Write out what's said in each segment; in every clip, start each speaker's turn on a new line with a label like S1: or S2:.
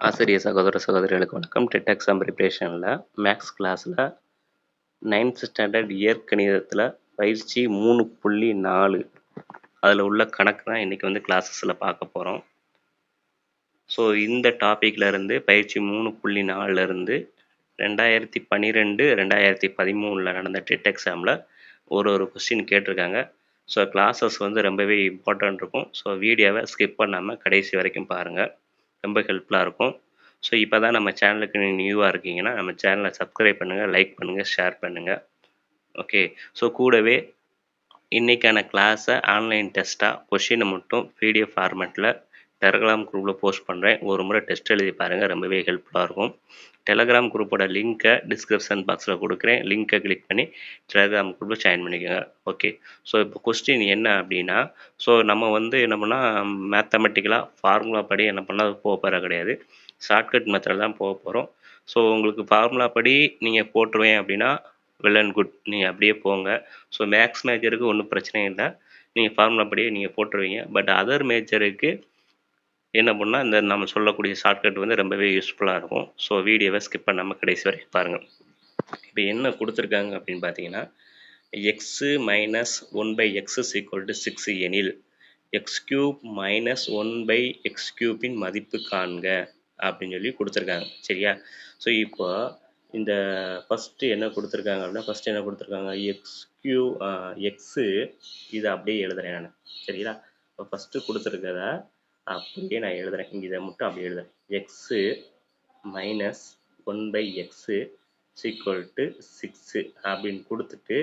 S1: ஆசிரிய சகோதர சகோதரிகளுக்கு வணக்கம். டெட் எக்ஸாம் ப்ரிப்பரேஷனில் மேக்ஸ் கிளாஸில் 9th ஸ்டாண்டர்ட் இயற்கணிதத்தில் பயிற்சி 3.4 அதில் உள்ள கணக்கு தான் இன்றைக்கி வந்து கிளாஸஸில் பார்க்க போகிறோம். ஸோ இந்த டாப்பிக்கில் இருந்து பயிற்சி 3.4 இருந்து 2012 2013 நடந்த டெட் எக்ஸாமில் ஒரு கொஸ்டின் கேட்டிருக்காங்க. ஸோ கிளாஸஸ் வந்து ரொம்பவே இம்பார்ட்டன்ட் இருக்கும். ஸோ வீடியோவை ஸ்கிப் பண்ணாமல் கடைசி வரைக்கும் பாருங்கள், ரொம்ப ஹெல்ப்ஃபுல்லாக இருக்கும். ஸோ இப்போ தான் நம்ம சேனலுக்கு நியூவாக இருக்கீங்கன்னா நம்ம சேனலை சப்ஸ்கிரைப் பண்ணுங்கள், லைக் பண்ணுங்கள், ஷேர் பண்ணுங்கள். ஓகே, ஸோ கூடவே இன்றைக்கான கிளாஸை ஆன்லைன் டெஸ்ட்டாக கொஷினை மட்டும் பிடிஎஃப் ஃபார்மேட்டில் டெலகிராம் குரூப்பில் போஸ்ட் பண்ணுறேன். ஒரு முறை டெஸ்ட் எழுதி பாருங்கள், ரொம்பவே ஹெல்ப்ஃபுல்லாக இருக்கும். டெலகிராம் குரூப்போட லிங்க்கை டிஸ்கிரிப்ஷன் பாக்ஸில் கொடுக்குறேன். லிங்க்கை கிளிக் பண்ணி டெலகிராம் குரூப்பில் ஜாயின் பண்ணிக்கோங்க. ஓகே, ஸோ இப்போ கொஸ்டின் என்ன அப்படின்னா, ஸோ நம்ம வந்து என்ன பண்ணால் மேத்தமெட்டிக்கலாக ஃபார்முலா படி என்ன பண்ணால் போகிற கிடையாது, ஷார்ட்கட் மெத்தட் தான் போக போகிறோம். ஸோ உங்களுக்கு ஃபார்முலா படி நீங்கள் போட்டுருவேன் அப்படின்னா வெல் அண்ட் குட், நீங்கள் அப்படியே போங்க. ஸோ மேக்ஸ் மேஜருக்கு ஒன்றும் பிரச்சனை இல்லை, நீங்கள் ஃபார்முலா படியே நீங்கள் போட்டுருவீங்க. பட் அதர் மேஜருக்கு என்ன பண்ணால் இந்த நம்ம சொல்லக்கூடிய ஷார்ட்கட் வந்து ரொம்பவே யூஸ்ஃபுல்லாக இருக்கும். ஸோ வீடியோவை ஸ்கிப் பண்ணாமல் கடைசி வரைக்கும் பாருங்கள். இப்போ என்ன கொடுத்துருக்காங்க அப்படின்னு பார்த்தீங்கன்னா, எக்ஸு மைனஸ் 1/x = 6 எனில் x³ மைனஸ் 1/x³ மதிப்பு காண்க அப்படின்னு சொல்லி கொடுத்துருக்காங்க. சரியா? ஸோ இப்போ இந்த ஃபஸ்ட்டு என்ன கொடுத்துருக்காங்க அப்படின்னா, ஃபஸ்ட்டு என்ன கொடுத்துருக்காங்க, எக்ஸு இதை அப்படியே எழுதுறேன் நான். சரிங்களா? இப்போ ஃபஸ்ட்டு கொடுத்துருக்கத அப்படியே நான் எழுதுறேன். இங்கே இதை மட்டும் அப்படியே எழுதுறேன். எக்ஸு மைனஸ் 1/x = 6 அப்படின்னு கொடுத்துட்டு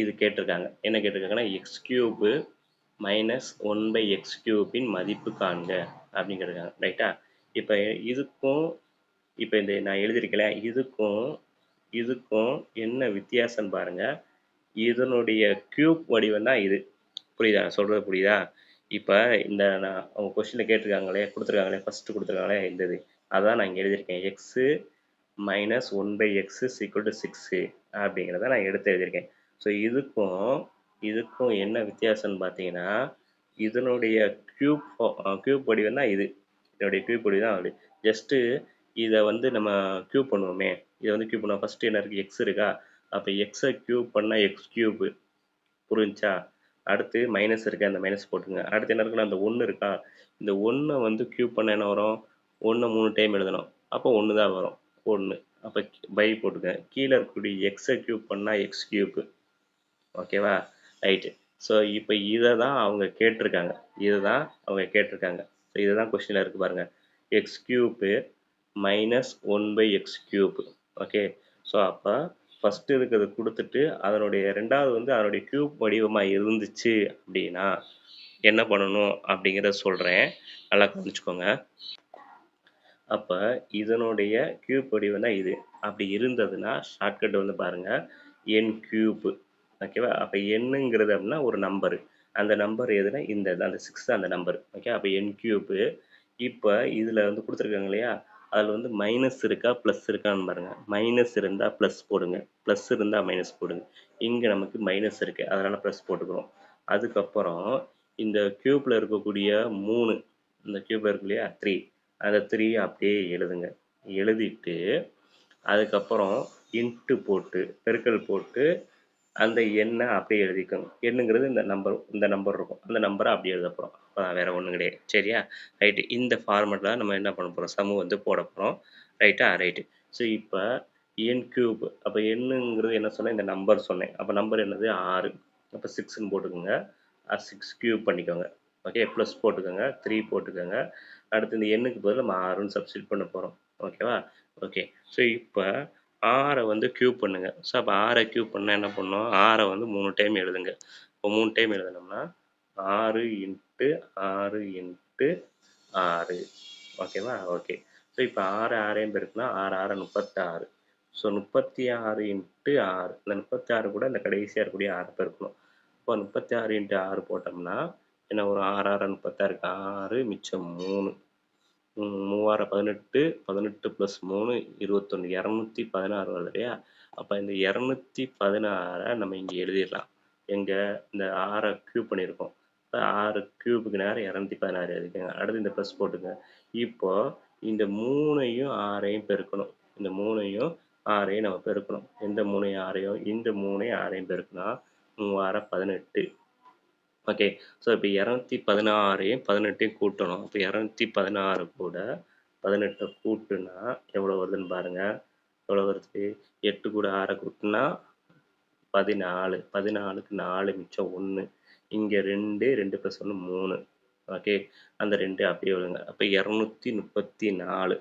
S1: இது கேட்டிருக்காங்க. என்ன கேட்டிருக்காங்கன்னா, x³ மைனஸ் 1/x³ மதிப்பு காண்க அப்படின்னு கேட்டிருக்காங்க. ரைட்டா? இப்போ இதுக்கும் இப்போ இந்த நான் எழுதியிருக்கேன், இதுக்கும் என்ன வித்தியாசம் பாருங்கள். இதனுடைய க்யூப் வடிவம் தான் இது. புரியுதா? சொல்கிறது புரியுதா? இப்போ இந்த நான் அவங்க கொஸ்டினில் கேட்டிருக்காங்களே, கொடுத்துருக்காங்களே, ஃபஸ்ட்டு கொடுத்துருக்காங்களே இந்த இது, அதான் நான் இங்கே எழுதியிருக்கேன். எக்ஸு மைனஸ் 1/x = 6 அப்படிங்கிறத நான் எடுத்து எழுதியிருக்கேன். ஸோ இதுக்கும் என்ன வித்தியாசம்னு பார்த்தீங்கன்னா, இதனுடைய க்யூப் வடிவம் தான் இது. இதனுடைய க்யூப் வடிவம் தான் அது. ஜஸ்ட்டு இதை வந்து நம்ம க்யூப் பண்ணுவோமே, இதை வந்து க்யூப் பண்ணுவோம். ஃபஸ்ட்டு என்ன இருக்குது, எக்ஸ் இருக்கா, அப்போ எக்ஸை க்யூப் பண்ணால் x³ புரிஞ்சா? அடுத்து மைனஸ் இருக்குது, அந்த மைனஸ் போட்டுங்க. அடுத்து என்ன இருக்குன்னா, அந்த 1 இருக்கா, இந்த 1 வந்து க்யூப் பண்ண என்ன வரும், 1 3 டைம் எழுதணும், அப்போ 1 தான் வரும். 1 அப்போ பை போட்டுங்க. கீழே இருக்கக்கூடிய எக்ஸை க்யூப் பண்ணால் x³. ஓகேவா? ரைட்டு. ஸோ இப்போ இதை தான் அவங்க கேட்டிருக்காங்க. ஸோ இதை தான் கொஸ்டினில் இருக்குது பாருங்கள். x³ minus 1/x³. Okay, so அப்போ ஃபஸ்ட்டு இருக்கிறது கொடுத்துட்டு அதனுடைய ரெண்டாவது வந்து அதனுடைய க்யூப் வடிவமாக இருந்துச்சு அப்படின்னா என்ன பண்ணணும் அப்படிங்கிறத சொல்கிறேன், நல்லா கவனிச்சுக்கோங்க. அப்போ இதனுடைய க்யூப் வடிவம் தான் இது. அப்படி இருந்ததுன்னா ஷார்ட்கட் வந்து பாருங்கள், n³. ஓகேவா? அப்போ என்னங்கிறது அப்படின்னா ஒரு நம்பரு, அந்த நம்பர் எதுனா இந்த அந்த 6 தான் அந்த நம்பர். ஓகே, அப்போ n³. இப்போ இதில் வந்து கொடுத்துருக்காங்க இல்லையா, அதில் வந்து மைனஸ் இருக்கா ப்ளஸ் இருக்கான்னு பாருங்கள். மைனஸ் இருந்தால் ப்ளஸ் போடுங்க, ப்ளஸ் இருந்தால் மைனஸ் போடுங்க. இங்கே நமக்கு மைனஸ் இருக்குது, அதனால் ப்ளஸ் போட்டுக்கிறோம். அதுக்கப்புறம் இந்த க்யூப்பில் இருக்கக்கூடிய 3, இந்த க்யூப்பில் இருக்கு இல்லையா 3, அந்த 3 அப்படியே எழுதுங்க. எழுதிட்டு அதுக்கப்புறம் இன்ட்டு போட்டு பெருக்கல் போட்டு அந்த எண்ணை அப்படியே எழுதிக்கோங்க. எண்ணுங்கிறது இந்த நம்பர் இருக்கும், அந்த நம்பரை அப்படியே எழுத போகிறோம். வேறு ஒன்றும் கிடையாது. சரியா? ரைட்டு. இந்த ஃபார்மெட்டில் நம்ம என்ன பண்ண போகிறோம், சமு வந்து போட போகிறோம். ரைட்டா? ரைட்டு. ஸோ இப்போ n³, அப்போ என்னங்கிறது என்ன சொன்னேன், இந்த நம்பர் சொன்னேன். அப்போ நம்பர் என்னது, 6. அப்போ 6ன்னு போட்டுக்கோங்க. 6³ பண்ணிக்கோங்க. ஓகே, ப்ளஸ் போட்டுக்கோங்க, 3 போட்டுக்கோங்க. அடுத்து இந்த எண்ணுக்கு பதில் நம்ம 6ன்னு சப்ஸ்டிட் பண்ண போகிறோம். ஓகேவா? ஓகே, ஸோ இப்போ 6 வந்து க்யூப் பண்ணுங்க. ஸோ அப்போ 6 க்யூப் பண்ணால் என்ன பண்ணணும், 6 வந்து 3 டைம் எழுதுங்க. இப்போ 3 டைம் எழுதுனோம்னா 6 × 6 × 6. ஓகேவா? ஓகே, ஸோ இப்போ 6 6 பெருக்குனா 6 6 36. ஸோ 36 × 6, இந்த 36 கூட இந்த கடைசியாக இருக்கக்கூடிய 6 பெருக்கணும். இப்போ 36 × 6 போட்டோம்னா என்ன ஒரு 6 6 36, 6 மிச்சம் 3, 3 18, 18 + 3 21, 216 வருது இல்லையா? அப்போ இந்த 216 நம்ம இங்கே எழுதிடலாம். எங்கே, இந்த 6 க்யூப் பண்ணியிருக்கோம், 6 க்யூபுக்கு நேரம் 216 எழுதிக்கோங்க. அடுத்து இந்த ப்ளஸ் போட்டுங்க. இப்போ இந்த 3யும் 6யும் பெருக்கணும். இந்த 3யும் 6யும் நம்ம பெருக்கணும். எந்த 3யும் 6யும்? இந்த 3யும் 6யும் பெருக்குனா 3 6 18. ஓகே. ஸோ இப்போ 216யும் 18யும் கூட்டணும். அப்போ 216 கூட 18 கூட்டுனா எவ்வளோ வருதுன்னு பாருங்க. எவ்வளோ வருது? 8 கூட 6 கூட்டுனா 14. 14க்கு 4 மிச்சம் 1. இங்க 2, 2 + 1 3. ஓகே. அந்த 2 அப்படியே விடுங்க. அப்ப 234.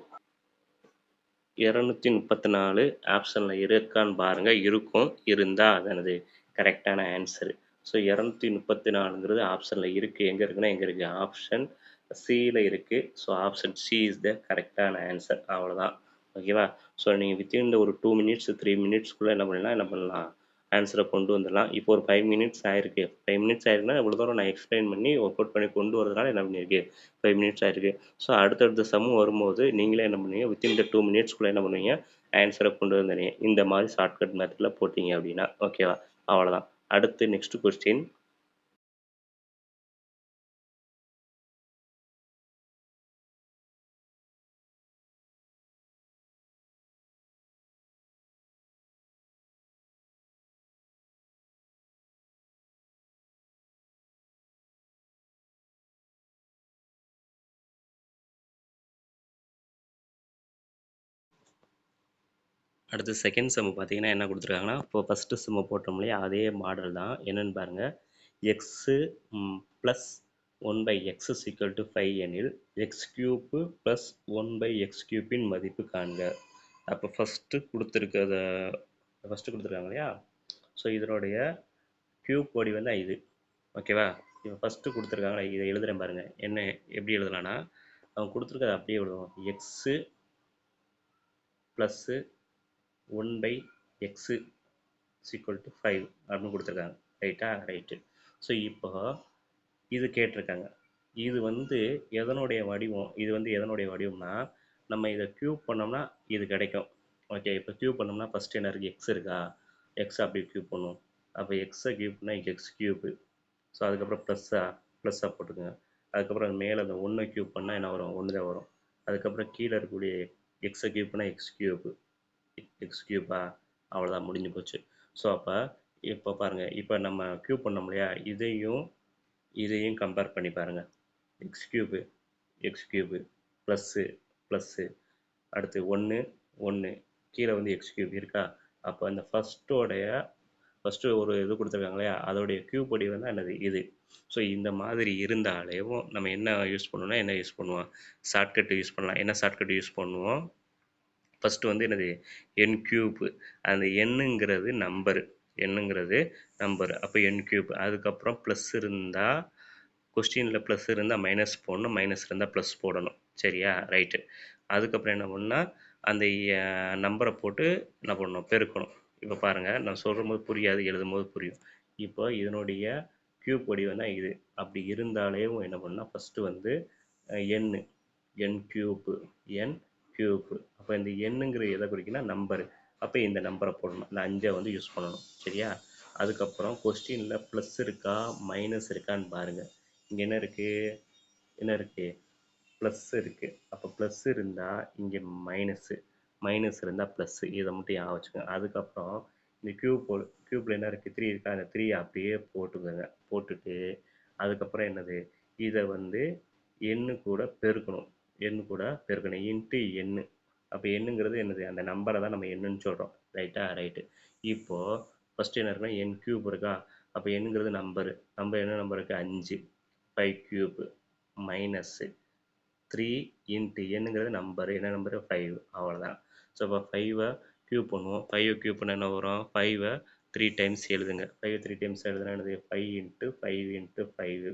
S1: 234 ஆப்ஷன்ல இருக்கான்னு பாருங்க. இருக்கும். இருந்தா அது என்னது கரெக்டான ஆன்சரு. ஸோ 234ங்கிறது ஆப்ஷன்ல இருக்கு. எங்க இருக்குன்னா, எங்க இருக்கு? ஆப்ஷன் சில இருக்கு. So option C is the கரெக்டான ஆன்சர். அவ்வளோதான். ஓகேவா? ஸோ நீங்க வித்தின் இந்த ஒரு 2 மினிட்ஸ் 3 மினிட்ஸ்க்குள்ள என்ன பண்ணலாம்? ஆன்சரை கொண்டு வந்துடலாம். இப்போ ஒரு 5 மினிட்ஸ் ஆயிருக்கு. 5 மினிட்ஸ் ஆயிருக்குன்னா இவ்வளோ தூரம் நான் எக்ஸ்பிளைன் பண்ணி ஒர்க் அவுட் பண்ணி கொண்டு வரதுனால என்ன பண்ணியிருக்கு? 5 மினிட்ஸ் ஆயிருக்கு. ஸோ அடுத்தடுத்த சம் வரும்போது நீங்களே என்ன பண்ணுவீங்க? வித்தின் இந்த 2 மினிட்ஸ்க்குள்ள என்ன பண்ணுவீங்க? ஆன்சரை கொண்டு வந்துடுவீங்க. இந்த மாதிரி ஷார்ட்கட் மெத்தட்ல போட்டீங்க அப்படின்னா. ஓகேவா? அவ்வளோதான். அடுத்து நெக்ஸ்ட் கொஸ்டின். அடுத்து செகண்ட் செம் பார்த்தீங்கன்னா என்ன கொடுத்துருக்காங்கன்னா, இப்போ ஃபஸ்ட்டு செம்ம போட்டோம் இல்லையா? அதே மாடல் தான். என்னன்னு பாருங்க. எக்ஸு ப்ளஸ் 1/x = 5 எனில் எக்ஸ் கியூப்பு ப்ளஸ் 1/x³ மதிப்பு காண்க. அப்போ ஃபஸ்ட்டு கொடுத்துருக்காங்க இல்லையா? ஸோ இதனுடைய கியூப் வடிவம் தான் இது. ஓகேவா? இப்போ ஃபஸ்ட்டு கொடுத்துருக்காங்களே இதை எழுதுறேன் பாருங்க. என்ன எப்படி எழுதலாம்னா, அவங்க கொடுத்துருக்கத அப்படியே எழுதுவோம். எக்ஸு ப்ளஸ்ஸு 1/x = 5 அப்படின்னு கொடுத்துருக்காங்க. ரைட்டா? ரைட்டு. ஸோ இப்போ இது கேட்டிருக்காங்க. இது வந்து எதனுடைய வடிவம்? இது வந்து எதனுடைய வடிவம்னா, நம்ம இதை கியூப் பண்ணோம்னா இது கிடைக்கும். ஓகே. இப்போ கியூப் பண்ணோம்னா ஃபஸ்ட்டு என்ன இருக்குது? எக்ஸ் இருக்கா? எக்ஸ் அப்படியே கியூப் பண்ணுவோம். அப்போ எக்ஸை கியூப்னா எக்ஸ் கியூப்பு. ஸோ அதுக்கப்புறம் ப்ளஸ்ஸாக போட்டுக்கோங்க. அதுக்கப்புறம் அது மேலே அந்த 1 கியூப் பண்ணால் என்ன வரும்? 1 தான் வரும். அதுக்கப்புறம் கீழே இருக்கக்கூடிய எக்ஸை கியூப் பண்ணால் எக்ஸ் கியூப்பு. எக்ஸ் கியூப்பா? அவ்வளோதான், முடிஞ்சு போச்சு. ஸோ அப்போ இப்போ பாருங்கள். இப்போ நம்ம கியூப் பண்ணோம் இல்லையா? இதையும் கம்பேர் பண்ணி பாருங்கள். எக்ஸ் கியூபு ப்ளஸ்ஸு அடுத்து 1 1 கீழே வந்து எக்ஸ் கியூப் இருக்கா? அப்போ அந்த ஃபஸ்ட்டு ஒரு இது கொடுத்துருக்காங்க இல்லையா? அதோடைய கியூப் வடிவம் தான் என்னது? இது. ஸோ இந்த மாதிரி இருந்தாலேயும் நம்ம என்ன யூஸ் பண்ணுவோம்னா, என்ன யூஸ் பண்ணுவோம்? ஷார்ட்கட் யூஸ் பண்ணலாம். என்ன ஷார்ட்கட் யூஸ் பண்ணுவோம்? ஃபஸ்ட்டு வந்து என்னது? N cube. அந்த நம்பரு. அப்போ என் கியூப். அதுக்கப்புறம் ப்ளஸ் இருந்தால் கொஸ்டினில் ப்ளஸ் இருந்தால் மைனஸ் போடணும், மைனஸ் இருந்தால் ப்ளஸ் போடணும். சரியா? ரைட்டு. அதுக்கப்புறம் என்ன பண்ணால் அந்த நம்பரை போட்டு என்ன பண்ணணும்? பெருக்கணும். இப்போ பாருங்கள், நான் சொல்லும்போது புரியாது, எழுதும்போது புரியும். இப்போ இதனுடைய கியூப் வடிவம் தான் இது. அப்படி இருந்தாலே என்ன பண்ணால் ஃபஸ்ட்டு வந்து எண்ணு என் கியூப்பு என் கியூப்பு. அப்போ இந்த எண்ணுங்கிறது எதை குறிக்குன்னா நம்பரு. அப்போ இந்த நம்பரை போடணும். இந்த 5 வந்து யூஸ் பண்ணணும். சரியா? அதுக்கப்புறம் கொஸ்டினில் ப்ளஸ் இருக்கா மைனஸ் இருக்கான்னு பாருங்கள். இங்கே என்ன இருக்குது? ப்ளஸ் இருக்குது. அப்போ ப்ளஸ் இருந்தால் இங்கே மைனஸ் இருந்தால் ப்ளஸ்ஸு. இதை மட்டும் ஞாபகம் வச்சுக்கோங்க. அதுக்கப்புறம் இந்த கியூப்பில் என்ன இருக்குது? 3 இருக்கா? அந்த 3 அப்படியே போட்டுக்கோங்க. போட்டுட்டு அதுக்கப்புறம் என்னது? இதை வந்து எண்ணு கூட பெருக்கணும். இன்ட்டு எண்ணு. அப்போ எண்ணுங்கிறது என்னது? அந்த நம்பரை தான் நம்ம எண்ணுன்னு சொல்கிறோம். ரைட்டா? ரைட்டு. இப்போது ஃபஸ்ட்டு என்ன இருக்குன்னா என் கியூப் இருக்கா? அப்போ எண்ணுங்கிறது என்ன நம்பர் இருக்குது? 5. 5 கியூப்பு மைனஸ்ஸு 3 இன்ட்டு எண்ணுங்கிறது என்ன நம்பரு? 5. அவ்வளோதான். ஸோ இப்போ 5ஐ கியூப் பண்ணுவோம். 5 கியூப் பண்ணால் என்ன வரும்? 5ஐ 3 டைம்ஸ் எழுதுங்க. 5 3 டைம்ஸ் எழுதுனா என்னது? 5 இன்ட்டு 5 இன்ட்டு 5.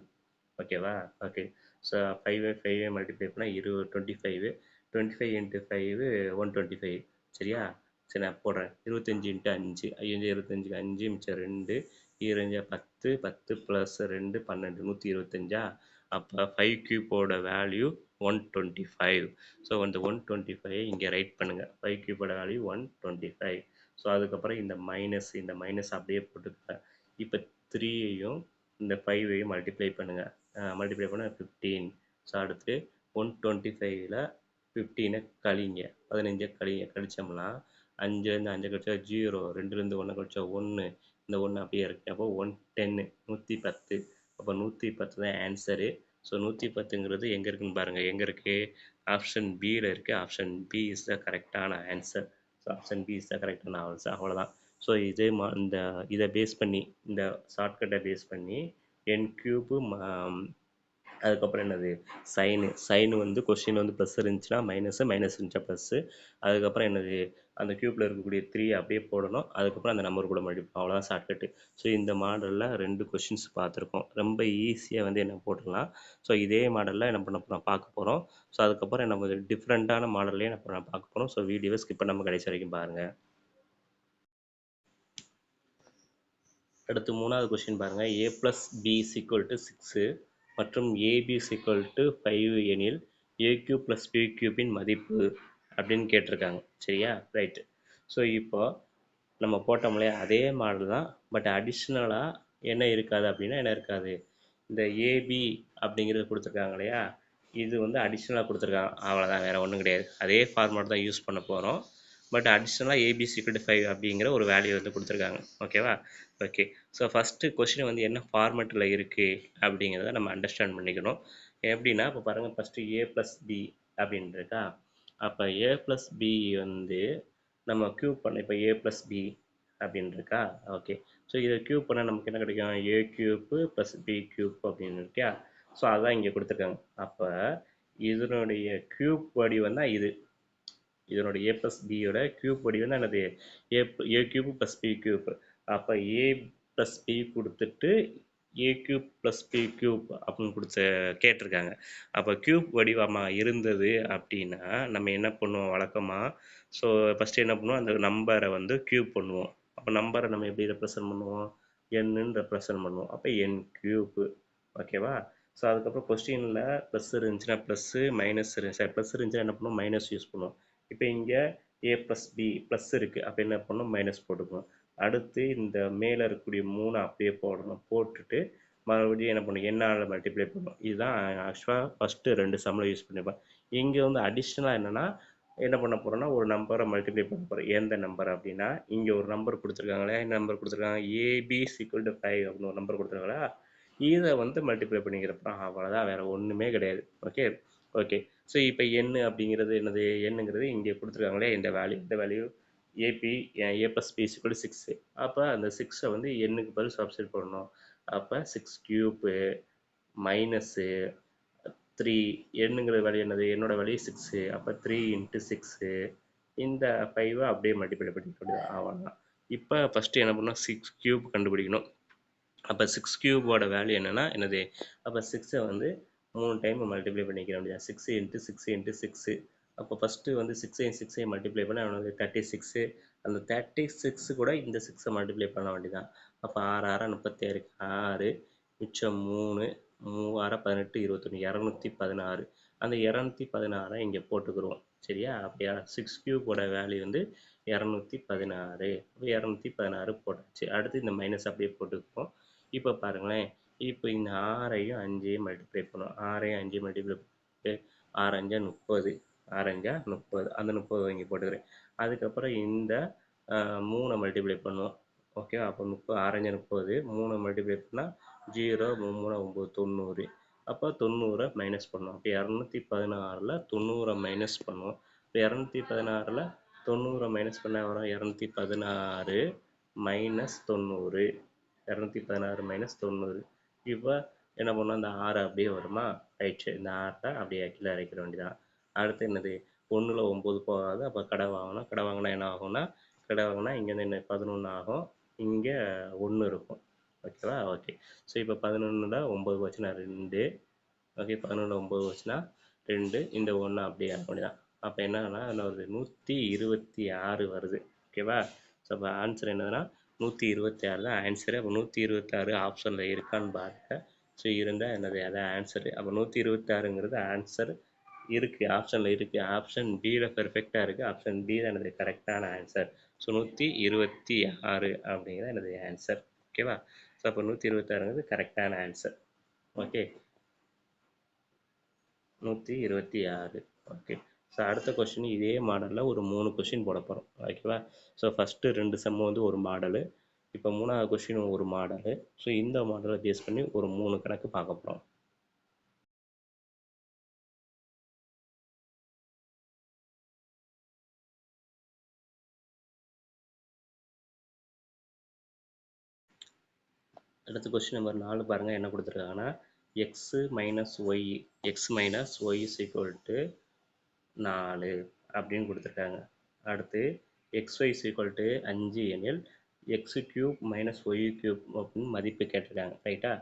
S1: ஓகேவா? ஓகே. ஸோ 5ஐ மல்டிப்ளை பண்ணால் 25. 25 இன்ட்டு 5 125. சரியா? சரி, நான் போடுறேன். 25 இன்ட்டு 5. 25 5 மிச்சம் 2. 25 10. 10 ப்ளஸ் 2 12. 125. அப்போ 5 கியூப்போட வேல்யூ 125. ஸோ அந்த 125 இங்கே ரைட் பண்ணுங்கள். 5 கியூப்போட வேல்யூ 125. ஸோ அதுக்கப்புறம் இந்த மைனஸ் அப்படியே போட்டுக்கங்க. இப்போ 3ஐயும் இந்த 5ஐயும் மல்டிப்ளை பண்ணுங்கள். மல்டிப்ளை பண்ணால் 15. ஸோ அடுத்து 125ல் 15 கழிங்க 15 கழிங்க கழிச்சோம்னா 5லேருந்து 5 கழிச்சா 0, 2லேருந்து 1 கழிச்சா 1, இந்த 1 அப்படியே இருக்கு. அப்போ 110 110. அப்போ 110 தான் ஆன்சரு. ஸோ 110ங்கிறது எங்கே இருக்குன்னு பாருங்கள். எங்கே இருக்குது? ஆப்ஷன் பியில் இருக்குது. ஆப்ஷன் பி இஸ் த கரெக்டான answer. So option B is the கரெக்டான ஆன்சர். அவ்வளோதான். ஸோ இதை பேஸ் பண்ணி, இந்த ஷார்ட்கட்டை பேஸ் பண்ணி என் கியூப்பு அதுக்கப்புறம் என்னது சைனு வந்து கொஸ்டின் வந்து ப்ளஸ் இருந்துச்சுன்னா மைனஸ் இருந்துச்சா ப்ளஸ்ஸு, அதுக்கப்புறம் என்னது அந்த க்யூப்பில் இருக்கக்கூடிய 3 அப்படியே போடணும். அதுக்கப்புறம் அந்த நம்பர் கூட மல்டிப்ளை, அவ்வளோதான் ஷார்ட்கட்டு. ஸோ இந்த மாடலில் 2 கொஷின்ஸ் பார்த்துருக்கோம். ரொம்ப ஈஸியாக வந்து என்ன போட்டுடலாம். ஸோ இதே மாடலில் என்ன பண்ண போகிறோம் பார்க்க போகிறோம். ஸோ அதுக்கப்புறம் நம்ம டிஃப்ரெண்ட்டான மாடல்லே என்ன பண்ண பார்க்க போகிறோம். ஸோ வீடியோவை ஸ்கிப் பண்ணாமல் கடைசி வரைக்கும் பாருங்கள். அடுத்து 3வது கொஸ்டின் பாருங்கள். a + b = 6 மற்றும் ab = 5 எனில் a³ + b³ மதிப்பு அப்படின்னு கேட்டிருக்காங்க. சரியா? ரைட்டு. ஸோ இப்போ நம்ம போட்டோம் இல்லையா, அதே மாடல் தான். பட் அடிஷ்னலாக என்ன இருக்காது அப்படின்னா என்ன இருக்காது, இந்த ஏபி அப்படிங்கிறது கொடுத்துருக்காங்க இல்லையா, இது வந்து அடிஷ்னலாக கொடுத்துருக்காங்க. அவ்வளோதான், வேறு ஒன்றும் கிடையாது. அதே ஃபார்மேட் தான் யூஸ் பண்ண போகிறோம். பட் அடிஷ்னலாக ஏபி = 5 அப்படிங்கிற ஒரு வேல்யூ வந்து கொடுத்துருக்காங்க. ஓகேவா? ஓகே. ஸோ ஃபஸ்ட்டு கொஸ்டின் வந்து என்ன ஃபார்மேட்டில் இருக்குது அப்படிங்கிறத நம்ம அண்டர்ஸ்டாண்ட் பண்ணிக்கணும். எப்படின்னா இப்போ பாருங்கள், ஃபஸ்ட்டு a + b அப்படின்னு இருக்கா. அப்போ a + b வந்து நம்ம க்யூப் பண்ண, இப்போ a + b அப்படின்னு இருக்கா. ஓகே. ஸோ இதை க்யூப் பண்ணால் நமக்கு என்ன கிடைக்கும்? a³ + b³ அப்படின்னு இருக்கா. ஸோ அதான் இங்கே கொடுத்துருக்காங்க. அப்போ இதனுடைய க்யூப் வடிவம் தான் இது. இதனுடைய a + b க்யூப் வடிவம் தான் என்னது? a³ + b³. அப்போ a + b கொடுத்துட்டு a³ + b³ அப்படின்னு கேட்டிருக்காங்க. அப்போ க்யூப் வடிவமாக இருந்தது அப்படின்னா நம்ம என்ன பண்ணுவோம் வழக்கமாக? ஸோ ஃபஸ்ட்டு என்ன பண்ணுவோம், அந்த நம்பரை வந்து க்யூப் பண்ணுவோம். அப்போ நம்பரை நம்ம எப்படி ரெப்ரசன்ட் பண்ணுவோம்? என்னன்னு ரெப்ரசன்ட் பண்ணுவோம். அப்போ n³ ஓகேவா? ஸோ அதுக்கப்புறம் கொஸ்டினில் ப்ளஸ் இருந்துச்சுன்னா ப்ளஸ்ஸு, மைனஸ் இருந்துச்சு, ப்ளஸ் இருந்துச்சுன்னா என்ன பண்ணுவோம்? மைனஸ் யூஸ் பண்ணுவோம். இப்போ இங்கே a + b ப்ளஸ் இருக்குது, அப்போ என்ன பண்ணணும்? மைனஸ் போட்டுக்கணும். அடுத்து இந்த மேலே இருக்கக்கூடிய 3 அப்படியே போடணும். போட்டுட்டு மறுபடியும் என்ன பண்ணணும்? என்னால் மல்டிப்ளை பண்ணணும். இதுதான் ஆக்சுவலாக ஃபஸ்ட்டு 2 சம்மில் யூஸ் பண்ணிப்பேன். இங்கே வந்து அடிஷ்னலாக என்னென்னா என்ன பண்ண போகிறோன்னா, ஒரு நம்பரை மல்டிப்ளை பண்ண போகிறோம். எந்த நம்பர் அப்படின்னா, இங்கே ஒரு நம்பர் கொடுத்துருக்காங்களே, என்ன நம்பர் கொடுத்துருக்காங்க? ab = 5 அப்படின்னு ஒரு நம்பர் கொடுத்துருக்காங்களா, இதை வந்து மல்டிப்ளை பண்ணிக்கிறப்ப அவ்வளோதான், வேறு ஒன்றுமே கிடையாது. ஓகே. ஓகே. ஸோ இப்போ n அப்படிங்கிறது என்னது? என்னங்கிறது இங்கே கொடுத்துருக்காங்களே, இந்த வேல்யூ ஏபி a + b = 6. அப்போ அந்த 6 வந்து n-க்கு பதில் சப்ஸ்டிட் பண்ணணும். அப்போ 6³ மைனஸு 3, என்னங்கிற வேல்யூ என்னது? என்னோட வேல்யூ 6. அப்போ 3 × 6, இந்த 5 அப்படியே மல்டிப்ளை பண்ணிக்க, அவ்வளோதான். இப்போ ஃபஸ்ட்டு என்ன பண்ணணும்? 6³ கண்டுபிடிக்கணும். அப்போ 6³ வேல்யூ என்னென்னா என்னது? அப்போ 6-ஐ வந்து 3 டைம் மல்டிப்ளை பண்ணிக்கிற வேண்டியது. 6 × 6 × 6. அப்போ ஃபஸ்ட்டு வந்து 6ஐயும் மல்டிப்ளை பண்ண அவனுக்கு 36. அந்த 36 கூட இந்த 6-ஐ மல்டிப்ளை பண்ண வேண்டியதான். அப்போ 6 6 36, 6 மிச்சம் 3, 3 6 18 21, 216. அந்த 216 இங்கே போட்டுக்கிறோம். சரியா? அப்போ 6³ வேல்யூ வந்து 216. அப்போ 216 போட்டாச்சு. அடுத்து இந்த மைனஸ் அப்படியே போட்டுக்குவோம். இப்போ பாருங்களேன், இப்போ இந்த 6ஐயும் 5ஐயும் மல்டிப்ளை பண்ணுவோம். 6ஐயும் 5ஐயும் மல்டிப்ளை பண்ணிட்டு 6 5 30, 6 5 30, அந்த 30 இங்கே போட்டுக்கிறேன். அதுக்கப்புறம் இந்த 3 மல்டிப்ளை பண்ணுவோம். ஓகே. அப்போ 30, 6 5 30, 3 மல்டிப்ளை பண்ணால் 0, 3 9, 90. அப்போ 90 மைனஸ் பண்ணுவோம். அப்போ 216ல் 90 மைனஸ் பண்ணுவோம். இப்போ 216ல் 90 மைனஸ் பண்ணால் வரும் 216 மைனஸ் 90. 216 - 90. இப்போ என்ன பண்ணோம்? அந்த 6 அப்படியே வருமா? ரைட்டு. இந்த 6 அப்படியே கீழே இறக்கிற வேண்டியதான். அடுத்து என்னது? 1ல் 9 போகாது. அப்போ கடை வாங்கணும். கடை வாங்கினா என்ன ஆகும்னா, கடை வாங்கினா இங்கேருந்து என்ன 11 ஆகும். இங்கே 1 இருக்கும். ஓகேவா? ஓகே. ஸோ இப்போ 11ல் 9 போச்சுன்னா 2. ஓகே. 11ல் 9 போச்சுன்னா 2. இந்த 1 அப்படியே ஆட் பண்ணிதான். அப்போ என்னன்னா என்ன வருது? 126 வருது. ஓகேவா? ஸோ அப்போ ஆன்சர் என்னதுன்னா 126 தான் ஆன்சரு. அப்போ 126 ஆப்ஷனில் இருக்கான்னு பாருங்க. ஸோ இருந்தால் என்னது? அதான் ஆன்சரு. அப்போ 126ங்கிறது ஆன்சர் இருக்குது, ஆப்ஷனில் இருக்குது. ஆப்ஷன் பியில் பெர்ஃபெக்டாக இருக்குது. ஆப்ஷன் பி தான் எனது கரெக்டான ஆன்சர். ஸோ 126 அப்படிங்கிறது எனது ஆன்சர். ஓகேவா? ஸோ அப்போ 126ங்கிறது கரெக்டான ஆன்சர். ஓகே. 126. ஓகே. ஸோ அடுத்த கொஸ்டின் இதே மாடலில் ஒரு 3 கொஸ்டின் போட போகிறோம். ஓகேவா? ஸோ ஃபஸ்ட்டு 2 செம்மு வந்து ஒரு மாடலு, இப்போ 3வது கொஸ்டின் ஒரு மாடலு. ஸோ இந்த மாடலை பேஸ் பண்ணி ஒரு 3 கணக்கு பார்க்க போகிறோம். அடுத்த கொஸ்டின் நம்பர் 4 பாருங்கள் என்ன கொடுத்துருக்காங்கன்னா x minus y x minus y is equal to 4 அப்படின்னு கொடுத்துருக்காங்க. அடுத்து xy இஸ் ஈக்குவல் டு 5 எனில் x cube minus y cube அப்படின்னு மதிப்பு கேட்டிருக்காங்க. ரைட்டா?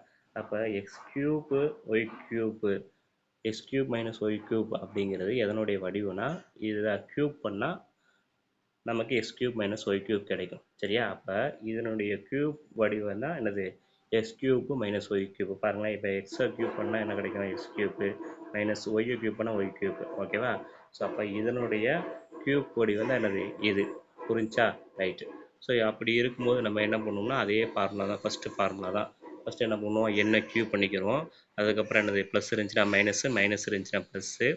S1: அப்போ x cube y cube x cube minus y cube அப்படிங்கிறது எதனுடைய வடிவம்னா இதை கியூப் பண்ணால் நமக்கு x cube minus y cube கிடைக்கும். சரியா? அப்போ இதனுடைய கியூப் வடிவம் தான் என்னது x cube minus y cube. பாருங்களேன், இப்போ எக்ஸை கியூப் பண்ணால் என்ன கிடைக்கும்? எக்ஸ் கியூப்பு மைனஸ் ஒய்யை கியூப் பண்ணால் ஒய் கியூப்பு. ஓகேவா? ஸோ அப்போ இதனுடைய கியூப் வடிவம் தான் என்னது இது. புரிஞ்சா? ரைட்டு. ஸோ அப்படி இருக்கும்போது நம்ம என்ன பண்ணுவோம்னா அதே ஃபார்முலா தான், ஃபஸ்ட்டு ஃபார்முலா தான். ஃபஸ்ட்டு என்ன பண்ணுவோம்? எண்ணை கியூப் பண்ணிக்கிறோம். அதுக்கப்புறம் என்னது ப்ளஸ் இருந்துச்சுன்னா மைனஸு, மைனஸ் இருந்துச்சுன்னா ப்ளஸ்ஸு.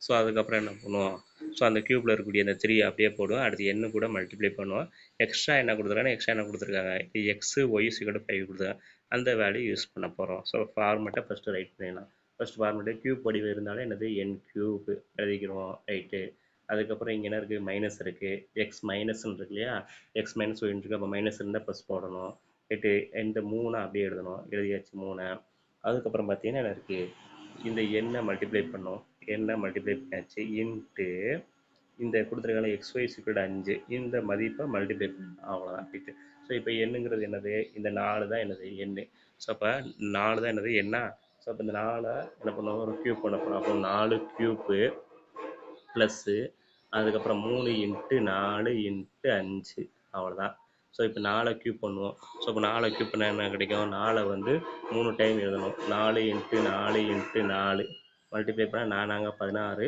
S1: ஸோ அதுக்கப்புறம் என்ன பண்ணுவோம்? ஸோ அந்த கியூப்பில் இருக்கக்கூடிய அந்த 3 அப்படியே போடுவோம். அடுத்து n கூட மல்டிப்ளை பண்ணுவோம். எக்ஸ்ட்ரா என்ன கொடுத்துருக்காங்க? எக்ஸ்ட்ரா என்ன கொடுத்துருக்காங்க? எக்ஸு ஒய் சிக்கல் 5 கொடுத்துருக்காங்க. அந்த வேல்யூ யூஸ் பண்ண போகிறோம். ஸோ ஃபார்மெட்டை ஃபஸ்ட்டு ரைட் பண்ணிடலாம். ஃபஸ்ட் ஃபார்மெட்டு கியூப் வடிவம் இருந்தாலே என்னது என் கியூப் எழுதிக்கிறோம். ரைட்டு. அதுக்கப்புறம் இங்கே என்ன இருக்குது? மைனஸ் இருக்குது. எக்ஸ் மைனஸ்ன்னு இருக்கு இல்லையா? எக்ஸ் மைனஸ் ஒய்ன்னு இருக்குது. அப்போ மைனஸ் இருந்தால் ப்ளஸ் போடணும். ரைட்டு. இந்த 3 அப்படியே எழுதணும். எழுதியாச்சு 3. அதுக்கப்புறம் பார்த்தீங்கன்னா என்ன இருக்குது? இந்த எண்ணை மல்டிப்ளை பண்ணோம். எண்ணை மல்டிப்ளை பண்ணியாச்சு இன்ட்டு இந்த கொடுத்துருக்காங்க xy = 5 இந்த மதிப்பை மல்டிப்ளை பண்ணணும். அவ்வளோதான். ரைட்டு. ஸோ இப்போ எண்ணுங்கிறது என்னது? இந்த 4 தான் என்னது எண்ணு. ஸோ அப்போ 4 தான் என்னது எண்ணா. ஸோ அப்போ இந்த 4 என்ன பண்ணுவோம்? ஒரு க்யூப் பண்ண போகிறோம். அப்போ 4 க்யூப்பு ப்ளஸ்ஸு அதுக்கப்புறம் 3 இன்ட்டு 4 இன்ட்டு 5 அவ்வளோதான். ஸோ இப்போ 4 க்யூப் பண்ணுவோம். ஸோ இப்போ 4 க்யூப் பண்ணால் என்ன கிடைக்கும்? 4 வந்து 3 டைம் எழுதணும். 4 இன்ட்டு 4 இன்ட்டு 4 மல்டிப்ளை பண்ணால் 4 16.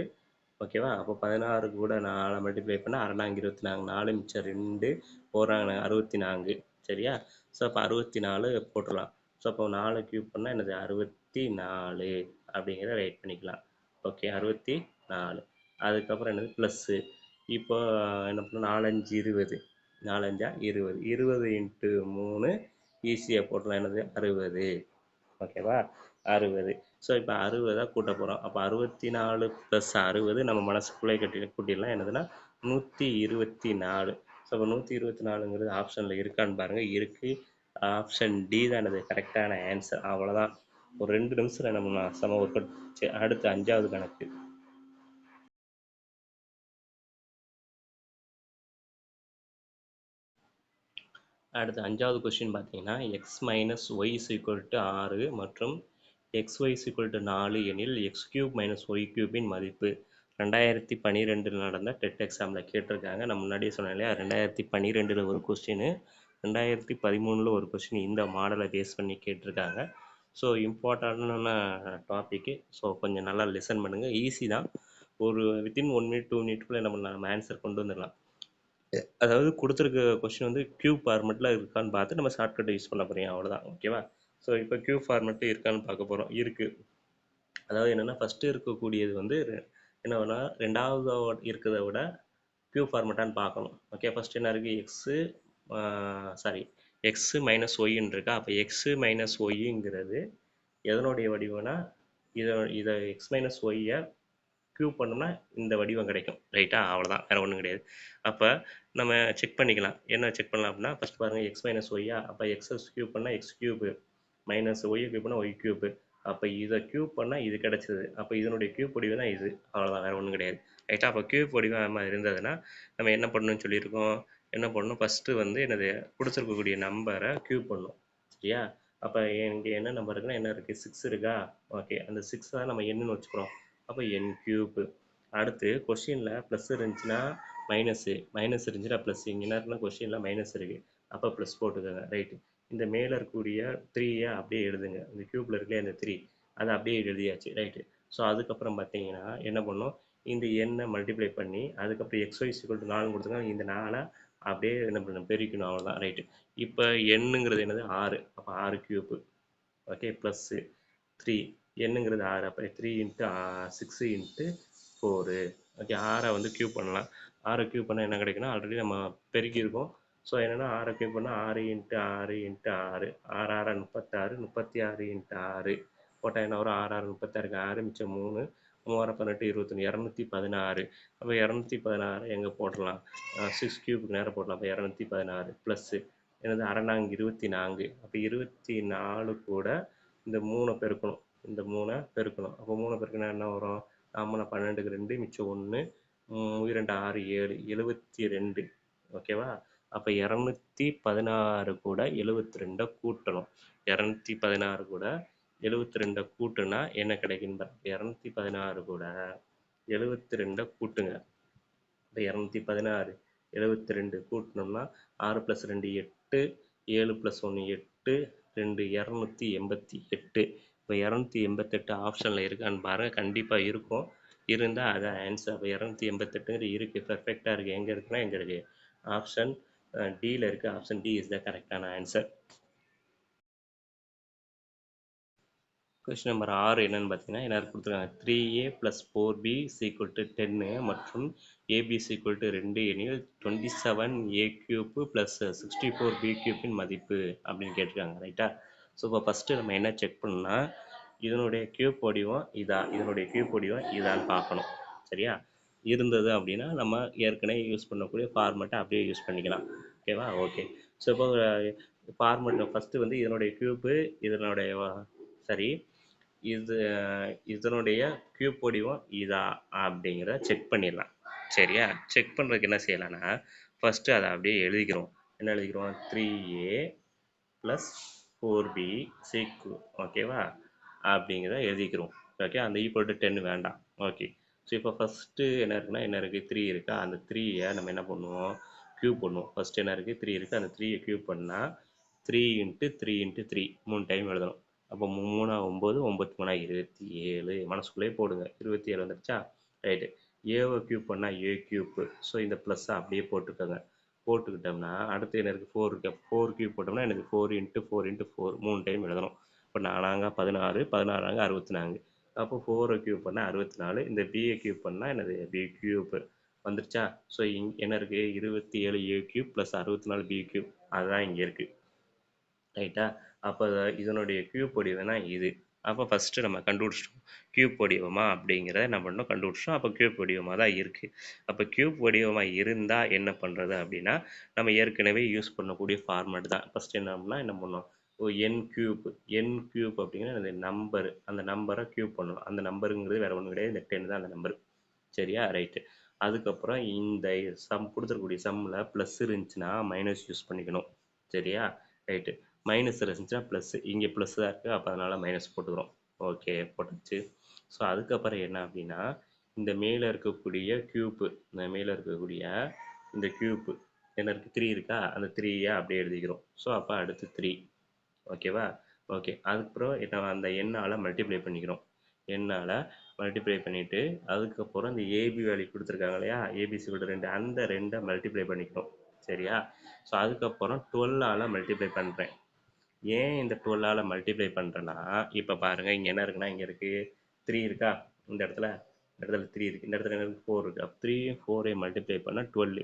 S1: ஓகேவா? அப்போ 16 கூட 4 மல்டிப்ளை பண்ணால் 6 24 4 மிச்சம் 2 4 64. சரியா? ஸோ அப்போ 64 போட்டுடலாம். ஸோ அப்போ 4 க்யூப் பண்ணால் என்னது? 64 அப்படிங்கிறத ரைட் பண்ணிக்கலாம். ஓகே, 64. அதுக்கப்புறம் என்னது? ப்ளஸ்ஸு. இப்போ என்ன பண்ணணும்? 4 5 20. 4 5 20. 20 இன்ட்டு 3 ஈஸியாக போட்டலாம். என்னது? 60. ஓகேவா? 60. ஸோ இப்போ 60 கூட்ட போகிறோம். அப்போ 64 + 60 நம்ம மனசுக்குள்ளே கூட்டிடலாம். என்னதுன்னா 124. ஸோ அப்போ 124ங்கிறது ஆப்ஷனில் இருக்கான்னு பாருங்கள். இருக்குது. ஆப்ஷன் டி தான் என்னது கரெக்டான ஆன்சர். அவ்வளோதான். ஒரு 2 நிமிஷத்தில் நம்ம செம ஒர்க் அவுட். அடுத்து 5வது கணக்கு. அடுத்து 5வது கொஸ்டின் பார்த்தீங்கன்னா x minus y is equal to 6 மற்றும் xy இஸ் ஈக்குவல் டு 4 எனில் எக்ஸ் கியூப் மைனஸ் ஒய் கியூபின் மதிப்பு. 2012 நடந்த டெட் எக்ஸாமில் கேட்டிருக்காங்க. நான் முன்னாடியே சொன்னேன் இல்லையா? 2012 ஒரு கொஸ்டின், 2013 ஒரு கொஸ்டின் இந்த மாடலை பேஸ் பண்ணி கேட்டிருக்காங்க. ஸோ இம்பார்ட்டண்டான டாப்பிக்கு. ஸோ கொஞ்சம் நல்லா லிசன் பண்ணுங்கள். ஈஸி தான். ஒரு வித்தின் 1 மினிட் 2 மினிட்குள்ளே நம்ம ஆன்சர் கொண்டு வந்துடலாம். அதாவது கொடுத்துருக்க கொஸ்டின் வந்து கியூப் ஃபார்மெட்டில் இருக்கான்னு பார்த்து நம்ம ஷார்ட்கட்டை யூஸ் பண்ண போகிறோம். அவ்வளோதான். ஓகேவா? ஸோ இப்போ கியூப் ஃபார்மெட்டு இருக்கான்னு பார்க்க போகிறோம். இருக்குது. அதாவது என்னென்னா ஃபஸ்ட்டு இருக்கக்கூடியது வந்து என்ன வேணால் 2வது இருக்கிறத விட கியூப் ஃபார்மெட்டான்னு பார்க்கணும். ஓகே, ஃபஸ்ட்டு என்ன இருக்குது? எக்ஸு மைனஸ் ஒய்ன்னு இருக்கா? அப்போ எக்ஸு மைனஸ் ஒய்ங்கிறது எதனுடைய வடிவம்னா இதை எக்ஸ் மைனஸ் ஒய்யை க்யூப் பண்ணோம்னா இந்த வடிவம் கிடைக்கும். ரைட்டா? அவ்வளோதான், வேறு ஒன்றும் கிடையாது. அப்போ நம்ம செக் பண்ணிக்கலாம். என்ன செக் பண்ணலாம் அப்படின்னா ஃபஸ்ட் பாருங்கள், எக்ஸ் மைனஸ் ஒய்யா. அப்போ எக்ஸஸ் க்யூப் பண்ணால் எக்ஸ் க்யூப்பு மைனஸ் ஒய்யை க்யூப் பண்ணால் ஒய் க்யூப்பு. அப்போ இதை க்யூப் பண்ணால் இது கிடச்சிது. அப்போ இதனுடைய க்யூப் வடிவம் தான் இது. அவ்வளோதான், வேறு ஒன்றும் கிடையாது. ரைட்டா? அப்போ க்யூப் வடிவம் இருந்ததுன்னா நம்ம என்ன பண்ணணும்னு சொல்லியிருக்கோம்? என்ன பண்ணணும்? ஃபஸ்ட்டு வந்து என்னது கொடுத்துருக்கக்கூடிய நம்பரை க்யூப் பண்ணணும். சரியா? அப்போ இங்கே என்ன நம்பர் இருக்குன்னா என்ன இருக்குது? 6 இருக்கா? ஓகே, அந்த 6 தான் நம்ம என்னன்னு வச்சுக்கிறோம். அப்போ என் கியூப்பு. அடுத்து கொஷினில் ப்ளஸ் இருந்துச்சுன்னா மைனஸ் இருந்துச்சுன்னா ப்ளஸ். இங்கே என்ன இருக்குன்னா கொஷினில் மைனஸ் இருக்குது. அப்போ ப்ளஸ் போட்டுக்கோங்க. ரைட்டு. இந்த மேலே இருக்கக்கூடிய 3யை அப்படியே எழுதுங்க. இந்த க்யூப்பில் இருக்கலையே அந்த 3 அதை அப்படியே எழுதியாச்சு. ரைட்டு. ஸோ அதுக்கப்புறம் பார்த்தீங்கன்னா என்ன பண்ணணும்? இந்த எண்ணை மல்டிப்ளை பண்ணி அதுக்கப்புறம் xy = 4 கொடுத்துருக்காங்க. இந்த 4 அப்படியே என்ன பண்ணணும்? பெருக்கணும். அவ்வளோதான். ரைட்டு. இப்போ எண்ணுங்கிறது என்னது? 6. அப்போ 6 க்யூப்பு. ஓகே, +3 என்னங்கிறது 6. அப்போ 3 × 6 × 4 ஓகே, 6 வந்து கியூப் பண்ணலாம். 6 கியூப் பண்ணால் என்ன கிடைக்குன்னா, ஆல்ரெடி நம்ம பெருக்கியிருக்கோம். ஸோ என்னென்னா 6 கியூப் பண்ணால் 6 இன்ட்டு 6 இன்ட்டு 6 6 6 36 36 இன்ட்டு 6 போட்டால் என்ன வரும்? 6 6 36 6 மிச்சம் 3 3 18 21 216. அப்போ 216 எங்கே போடலாம்? 6 கியூபுக்கு நேரம் போடலாம். அப்போ 216 ப்ளஸ்ஸு எனது அரைநாங்கு 24. அப்போ 24 கூட இந்த 3 பெருக்கணும். இந்த 3 பெருக்கணும். அப்போ 3 பெருக்கினா என்ன வரும்? 12க்கு 2 மிச்சம் 1 2 6 7 72. ஓகேவா? அப்போ 216 கூட 72 கூட்டணும். 216 கூட 72 கூட்டுனா என்ன கிடைக்குன்னு பாருங்க. 216 கூட 72 கூட்டுங்க. இப்போ 216 72 கூட்டினோம்னா 6 + 2 8 7 + 1 8 2 288. இப்போ 288 ஆப்ஷனில் இருக்கான்னு பாருங்கள். கண்டிப்பாக இருக்கும். இருந்தால் அதான் ஆன்சர். அப்போ 288 இருக்குது, பெர்ஃபெக்டாக இருக்குது. எங்கே இருக்குன்னா எங்கே இருக்குது? ஆப்ஷன் டியில் இருக்குது. ஆப்ஷன் டி இஸ் த கரெக்டான ஆன்சர். கொஸ்டின் நம்பர் 6 என்னன்னு பார்த்தீங்கன்னா, என்ன கொடுத்துருக்காங்க? 3a + 4b = 10 மற்றும் ab = 2 எனில் 27a³ + 64b³ மதிப்பு அப்படின்னு கேட்டிருக்காங்க. ரைட்டா? ஸோ இப்போ ஃபஸ்ட்டு நம்ம என்ன செக் பண்ணணும்னா, இதனுடைய கியூப் வடிவம் இதா, இதனுடைய கியூப் வடிவம் இதான்னு பார்க்கணும். சரியா? இருந்தது அப்படின்னா நம்ம ஏற்கனவே யூஸ் பண்ணக்கூடிய ஃபார்மெட்டை அப்படியே யூஸ் பண்ணிக்கலாம். ஓகேவா? ஓகே. ஸோ இப்போ ஃபார்மெட் ஃபஸ்ட்டு வந்து இதனுடைய கியூப்பு இதனுடைய சரி இது இதனுடைய கியூப் வடிவம் இதா அப்படிங்கிறத செக் பண்ணிடலாம். சரியா? செக் பண்ணுறதுக்கு என்ன செய்யலாம்னா, ஃபஸ்ட்டு அதை அப்படியே எழுதிக்கிறோம். என்ன எழுதிக்கிறோம்? 3a + 4b ஓகேவா அப்படிங்கிறத எழுதிக்கிறோம். ஓகே, அந்த ஈக்குவல் 10 வேண்டாம். ஓகே. ஸோ இப்போ ஃபஸ்ட்டு என்ன இருக்குன்னா, என்ன இருக்குது? 3 இருக்கா? அந்த 3யை நம்ம என்ன பண்ணுவோம்? கியூப் பண்ணுவோம். ஃபஸ்ட்டு என்ன இருக்குது? 3 இருக்குது. அந்த 3யை கியூப் பண்ணால் 3 × 3 × 3 3 டைம் எழுதணும். அப்போ 3 9 9 3 27. மனசுக்குள்ளேயே போடுங்க. 27 வந்துடுச்சா? ரைட்டு. ஏவை கியூப் பண்ணால் a³. ஸோ இந்த ப்ளஸ்ஸை அப்படியே போட்டுக்கோங்க. போட்டுக்கிட்டோம்னா அடுத்து என்ன இருக்குது? 4 இருக்குது. 4 கியூப் போட்டோம்னா எனக்கு 4 × 4 × 4 3 டைம் எழுதணும். இப்போ 4 16 16 64. அப்போ 4 கியூப் பண்ணால் 64. இந்த பியை கியூப் பண்ணால் என்னது? b³ வந்துருச்சா? ஸோ என்ன இருக்குது? 27a³ + 64b³ அதுதான் இங்கே இருக்குது. ரைட்டா? அப்போ இதனுடைய கியூப் வடிவம்னா இது. அப்போ ஃபஸ்ட்டு நம்ம கண்டுபிடிச்சிட்டோம். கியூப் வடிவமா அப்படிங்கிறத என்ன பண்ணோம்? கண்டுபிடிச்சிட்டோம். அப்போ கியூப் வடிவமாக தான் இருக்குது. அப்போ கியூப் வடிவமாக இருந்தால் என்ன பண்ணுறது அப்படின்னா, நம்ம ஏற்கனவே யூஸ் பண்ணக்கூடிய ஃபார்மேட் தான். ஃபஸ்ட்டு என்ன பண்ணால் என்ன பண்ணோம்? n³ அப்படிங்கிற அந்த நம்பர், அந்த நம்பரை கியூப் பண்ணணும். அந்த நம்பருங்கிறது வேறு ஒன்றும் கிடையாது, இந்த 10 தான் அந்த நம்பர். சரியா? ரைட்டு. அதுக்கப்புறம் இந்த கொடுத்துருக்கக்கூடிய சம்மில் ப்ளஸ் இருந்துச்சுன்னா மைனஸ் யூஸ் பண்ணிக்கணும். சரியா? ரைட்டு. மைனஸ் இருந்துச்சுன்னா ப்ளஸ், இங்கே ப்ளஸ் தான் இருக்குது. அப்போ அதனால் மைனஸ் போட்டுக்கிறோம். ஓகே, போட்டுச்சு. ஸோ அதுக்கப்புறம் என்ன அப்படின்னா, இந்த மேலே இருக்கக்கூடிய க்யூப்பு, இந்த மேலே இருக்கக்கூடிய இந்த க்யூப்பு என்ன இருக்குது? 3 இருக்கா? அந்த 3யை அப்படியே எழுதிக்கிறோம். ஸோ அப்போ அடுத்து 3. ஓகேவா? ஓகே. அதுக்கப்புறம் என்ன? அந்த எண்ணால் மல்டிப்ளை பண்ணிக்கிறோம். எண்ணால் மல்டிப்ளை பண்ணிவிட்டு அதுக்கப்புறம் இந்த ஏபி வேல்யூ கொடுத்துருக்காங்க இல்லையா? ஏபிசி விட 2, அந்த 2 மல்டிப்ளை பண்ணிக்கிறோம். சரியா? ஸோ அதுக்கப்புறம் 12ஆல் மல்டிப்ளை பண்ணுறேன். ஏன் இந்த 12ஆல் மல்டிப்ளை பண்ணுறேன்னா, இப்போ பாருங்கள் இங்கே என்ன இருக்குன்னா, இங்கே இருக்குது 3 இருக்கா? இந்த இடத்துல 3 இருக்குது. இந்த இடத்துல என்ன இருக்குது? 4 இருக்குது. அப்போ 3யும் 4ஐயும் மல்டிப்ளை பண்ணால் 12.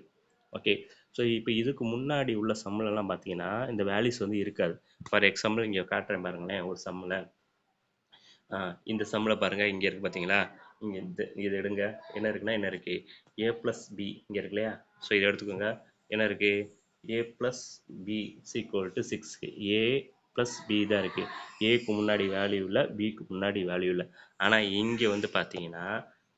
S1: ஓகே. ஸோ இப்போ இதுக்கு முன்னாடி உள்ள சம்மிலலாம் பார்த்தீங்கன்னா இந்த வேல்யூஸ் வந்து இருக்காது. ஃபார் எக்ஸாம்பிள் இங்கே காட்டுறேன் பாருங்களேன். ஒரு சம்மில் இந்த சம்மில் பாருங்கள், இங்கே இருக்குது பார்த்தீங்களா? இங்கே இது எடுங்க. என்ன இருக்குன்னா என்ன இருக்குது? a + b இங்கே இருக்கு இல்லையா? ஸோ இதை எடுத்துக்கோங்க. என்ன இருக்குது? a + b = 6. a + b தான் இருக்குது. ஏக்கு முன்னாடி வேல்யூ இல்லை, பிக்கு முன்னாடி வேல்யூ இல்லை. ஆனால் இங்கே வந்து பார்த்தீங்கன்னா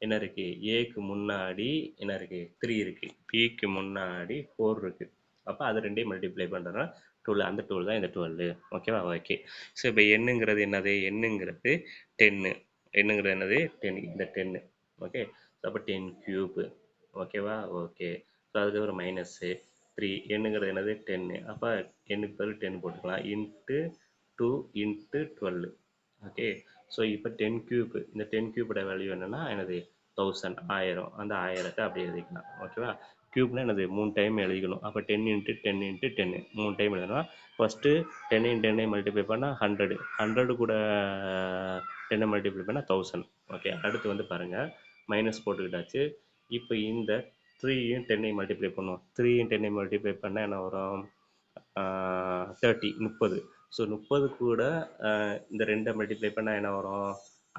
S1: என்ன இருக்குது? ஏக்கு முன்னாடி என்ன இருக்குது? 3 இருக்குது. பிக்கு முன்னாடி 4 இருக்குது. அப்போ அது ரெண்டையும் மல்டிப்ளை பண்ணுறதுனா 12. அந்த 12 தான் இந்த 12. ஓகேவா? ஓகே. ஸோ இப்போ எண்ணுங்கிறது என்னது? எண்ணுங்கிறது 10. எண்ணுங்கிறது என்னது? 10. இந்த 10. ஓகே. ஸோ அப்போ 10³. ஓகேவா? ஓகே. ஸோ அதுக்கப்புறம் மைனஸ்ஸு 3. எண்ணுங்கிறது என்னது? 10. அப்போ எண்ணுக்கு பதில் 10 போட்டுக்கலாம். Into 2 into 12. ஓகே. ஸோ இப்போ 10³ இந்த 10³ வேல்யூ என்னென்னா என்னது? 1000 1000. அந்த 1000த்தை அப்படியே எழுதிக்கலாம். ஓகேவா? க்யூப்னா என்னது? 3 டைம் எழுதிக்கணும். அப்போ 10 × 10 × 10 3 டைம் எழுதணும். ஃபஸ்ட்டு 10 × 10 மல்டிப்ளை பண்ணால் 100. 100 கூட 10 மல்டிப்ளை பண்ணால் 1000. ஓகே. அடுத்து வந்து பாருங்கள், மைனஸ் போட்டுக்கிட்டாச்சு. இப்போ இந்த 3யும் 10ஐயும் மல்டிப்ளை பண்ணுவோம். 3யும் 10ஐயும் மல்டிப்ளை பண்ணால் என்ன வரும்? 30. ஸோ 30 கூட இந்த 2 மல்டிப்ளை பண்ணால் என்ன வரும்?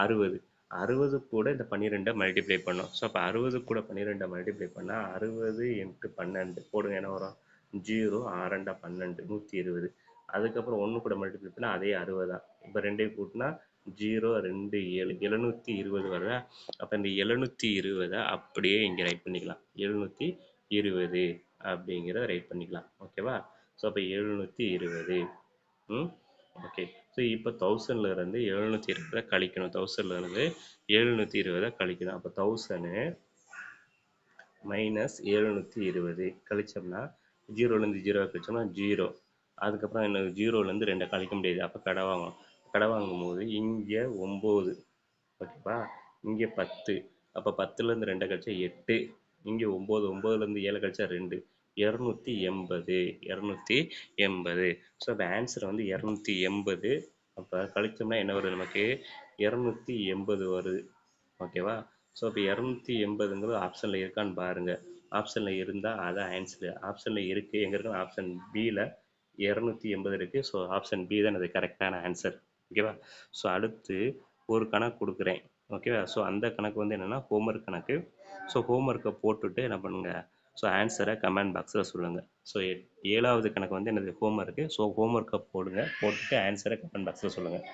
S1: 60. 60 கூட இந்த 12 மல்டிப்ளை பண்ணும். ஸோ அப்போ 60 கூட 12 மல்டிப்ளை பண்ணால் 60 × 12 போடுங்க, என்ன வரும்? 0 6 12 120. அதுக்கப்புறம் 1 கூட மல்டிப்ளை பண்ணால் அதே 60 தான். இப்போ ரெண்டையும் கூட்டினா 0 2 7 720 வருதா? அப்போ இந்த 720 அப்படியே இங்கே ரைட் பண்ணிக்கலாம். 720 அப்படிங்கிறத ரைட் பண்ணிக்கலாம். ஓகேவா? ஸோ அப்போ 720. ஓகே. ஸோ இப்போ 1000ல இருந்து 720 கழிக்கணும். 1000ல இருந்து 720 கழிக்கணும். அப்போ 1000 மைனஸ் 720 கழிச்சோம்னா 0லேருந்து 0 கழிச்சோம்னா 0. அதுக்கப்புறம் என்ன? 0லேருந்து 2 கழிக்க முடியாது. அப்போ கடை வாங்கணும். கடை வாங்கும்போது இங்கே 9. ஓகேவா? இங்கே 10. அப்போ 10லேருந்து 2 கழிச்சா 8. இங்கே 9. 9லேருந்து 7 கழிச்சா 2. 280. 280. ஸோ இப்போ ஆன்சர் வந்து 280. அப்போ கழிச்சோம்னா என்ன வருது நமக்கு? 280 வருது. ஓகேவா? ஸோ இப்போ 280ங்கிறது ஆப்ஷனில் இருக்கான்னு பாருங்கள். ஆப்ஷனில் இருந்தால் அதான் ஆன்சரு. ஆப்ஷனில் இருக்குது. எங்கே இருக்குன்னா ஆப்ஷன் பியில் 280 இருக்குது. ஸோ ஆப்ஷன் பி தான் அது கரெக்டான ஆன்சர். ஓகேவா? ஸோ அடுத்து ஒரு கணக்கு கொடுக்குறேன். ஓகேவா? ஸோ அந்த கணக்கு வந்து என்னென்னா ஹோம்ஒர்க் கணக்கு. ஸோ ஹோம்ஒர்க்கை போட்டுட்டு என்ன பண்ணுங்கள்? ஸோ ஆன்சரை கமெண்ட் பாக்ஸில் சொல்லுங்கள். ஸோ 7வது கணக்கு வந்து என்னது? ஹோம்ஒர்க்கு. ஸோ ஹோம்ஒர்க்கை போடுங்க, போட்டுட்டு ஆன்சரை கமெண்ட் பாக்ஸில் சொல்லுங்கள்.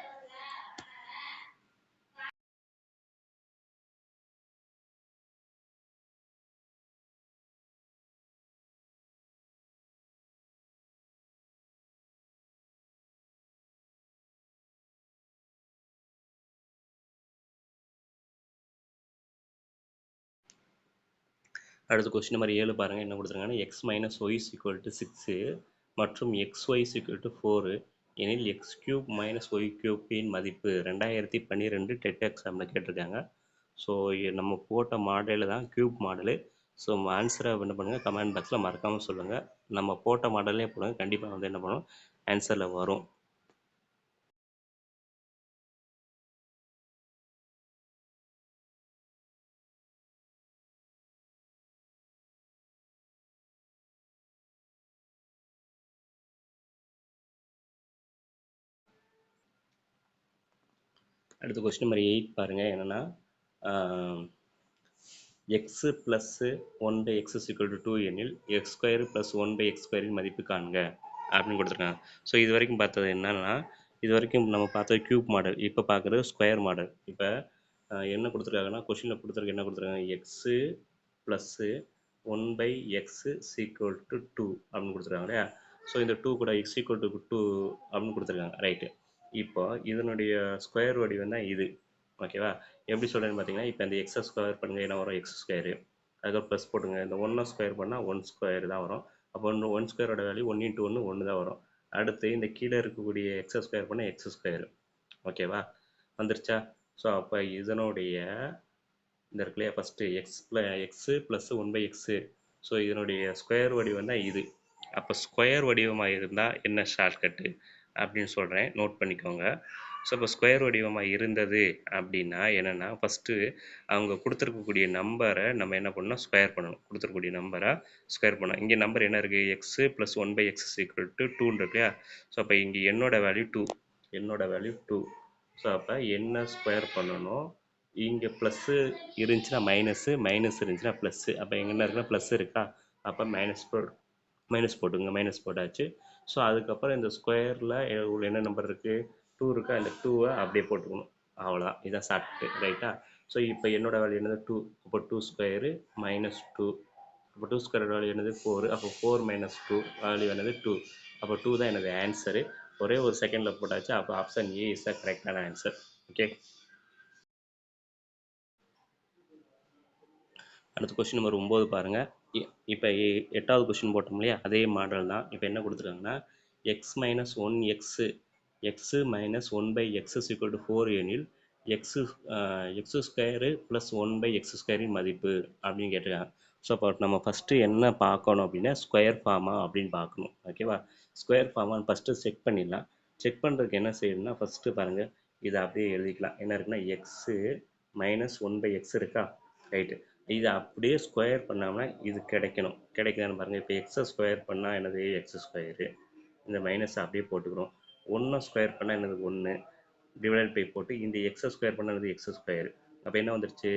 S1: அடுத்து கொஸ்டின் நம்பர் 7 பாருங்கள். என்ன கொடுத்துருக்காங்கன்னா எக்ஸ் மைனஸ் ஒய் = 6 மற்றும் எக்ஸ் ஒய் = 4 எனில் எக்ஸ் கியூப் மைனஸ் ஒய் கியூப்பின் மதிப்பு 2012 டெட் எக்ஸாமில் கேட்டிருக்காங்க. ஸோ நம்ம போட்ட மாடலு தான் கியூப் மாடலு. ஸோ ஆன்சரை என்ன பண்ணுங்கள்? கமெண்ட் பாக்ஸில் மறக்காமல் சொல்லுங்கள். நம்ம போட்ட மாடலே போடுங்க, கண்டிப்பாக வந்து என்ன பண்ணும்? ஆன்சரில் வரும். அடுத்து கொஸ்டின் நம்பர் 8 பாருங்கள். என்னென்னா எக்ஸு ப்ளஸ்ஸு 1/x = 2 எனில் எக்ஸ் ஸ்கொயர் ப்ளஸ் 1/x ஸ்கொயரின் மதிப்பு காண்க அப்படின்னு கொடுத்துருக்காங்க. ஸோ இது வரைக்கும் பார்த்தது என்னென்னா, இது வரைக்கும் நம்ம பார்த்தது க்யூப் மாடல். இப்போ பார்க்குறது ஸ்கொயர் மாடல். இப்போ என்ன கொடுத்துருக்காங்கன்னா, கொஷினில் கொடுத்துருக்கு என்ன கொடுத்துருக்காங்க? எக்ஸு ப்ளஸ்ஸு 1/x = 2 அப்படின்னு கொடுத்துருக்காங்க இல்லையா? ஸோ இந்த 2 கூட x = 2 அப்படின்னு கொடுத்துருக்காங்க. ரைட்டு. இப்போ இதனுடைய ஸ்கொயர் வடிவம் தான் இது. ஓகேவா? எப்படி சொல்கிறேன்னு பார்த்தீங்கன்னா, இப்போ இந்த எக்ஸை ஸ்கொயர் பண்ணுங்கள், என்ன வரும்? X square. அதுக்கப்புறம் ப்ளஸ் போட்டுங்க. இந்த 1 ஸ்கொயர் பண்ணால் 1 ஸ்கொயர் தான் வரும். அப்போ 1 ஸ்கொயரோட வேல்யூ 1 × 1 1 தான் வரும். அடுத்து இந்த கீழே இருக்கக்கூடிய எக்ஸை ஸ்கொயர் பண்ணால் எக்ஸ் ஸ்கொயரு. ஓகேவா? வந்துருச்சா? ஸோ அப்போ இதனுடைய இந்த இருக்கு இல்லையா, first x plus 1/x. So இதனுடைய ஸ்கொயர் வடிவம் தான் இது. அப்போ ஸ்கொயர் வடிவமாக இருந்தால் என்ன ஷார்ட்கட்டு அப்படின்னு சொல்கிறேன், நோட் பண்ணிக்கோங்க. ஸோ இப்போ ஸ்கொயர் வடிவமாக இருந்தது அப்படின்னா என்னென்னா, ஃபஸ்ட்டு அவங்க கொடுத்துருக்கக்கூடிய நம்பரை நம்ம என்ன பண்ணணும்? ஸ்கொயர் பண்ணணும். கொடுத்துருக்கக்கூடிய நம்பரை ஸ்கொயர் பண்ணணும். இங்கே நம்பர் என்ன இருக்குது? எக்ஸு ப்ளஸ் 1/x = 2 இருக்கு இல்லையா? ஸோ அப்போ இங்கே என்னோட வேல்யூ 2. என்னோட வேல்யூ 2. ஸோ அப்போ என்ன ஸ்கொயர் பண்ணணும்? இங்கே ப்ளஸ்ஸு இருந்துச்சுன்னா மைனஸு, மைனஸ் இருந்துச்சுன்னா ப்ளஸ்ஸு. அப்போ எங்கே என்ன இருக்குன்னா ப்ளஸ் இருக்கா? அப்போ மைனஸ் போட்டுங்க. மைனஸ் போட்டாச்சு. ஸோ அதுக்கப்புறம் இந்த ஸ்கொயரில் என்ன நம்பர் இருக்குது? 2 இருக்கா? இந்த 2வை அப்படியே போட்டுக்கணும். அவ்வளோதான். இதான் ஷார்ட்கட்டு. ரைட்டா? ஸோ இப்போ என்னோட வேல்யூ என்னது? 2. அப்போ 2 ஸ்கொயரு மைனஸ் 2. அப்போ 2 ஸ்கொயர் வேல்யூ என்னது? 4. அப்போ 4 மைனஸ் 2 வேல்யூ என்னது? 2. அப்போ 2 தான் எனது ஆன்சரு. ஒரே ஒரு செகண்டில் போட்டாச்சு. அப்போ ஆப்ஷன் ஏ இஸ் த கரெக்டான ஆன்சர். ஓகே. அடுத்த கொஸ்டின் நம்பர் 9 பாருங்கள். இப்போ 8வது கொஸ்டின் போட்டோம் இல்லையா, அதே மாடல் தான். இப்போ என்ன கொடுத்துருக்காங்கன்னா, X minus 1x minus 1/x = 4 எனில் எக்ஸு ஸ்கொயரு ப்ளஸ் 1/x ஸ்கொயரின் மதிப்பு அப்படின்னு கேட்டிருக்காங்க. ஸோ அப்போ நம்ம ஃபஸ்ட்டு என்ன பார்க்கணும் அப்படின்னா, ஸ்கொயர் ஃபார்மா அப்படின்னு பார்க்கணும். ஓகேவா? ஸ்கொயர் ஃபார்மான்னு ஃபஸ்ட்டு செக் பண்ணிடலாம். செக் பண்ணுறதுக்கு என்ன செய்யணும்னா, ஃபஸ்ட்டு பாருங்கள், இதை அப்படியே எழுதிக்கலாம். என்ன இருக்குன்னா, எக்ஸு மைனஸ் 1/x இருக்கா? ரைட்டு. இதை அப்படியே ஸ்கொயர் பண்ணோம்னா இது கிடைக்கணும். கிடைக்குதான்னு பாருங்கள். இப்போ எக்ஸை ஸ்கொயர் பண்ணால் என்னது எக்ஸ் ஸ்கொயரு. இந்த மைனஸ் அப்படியே போட்டுக்கிறோம். 1 ஸ்கொயர் பண்ணால் என்னது 1 டிவைட் பை போட்டு இந்த எக்ஸை ஸ்கொயர் பண்ணால் என்னது எக்ஸ் ஸ்கொயர். அப்போ என்ன வந்துருச்சு?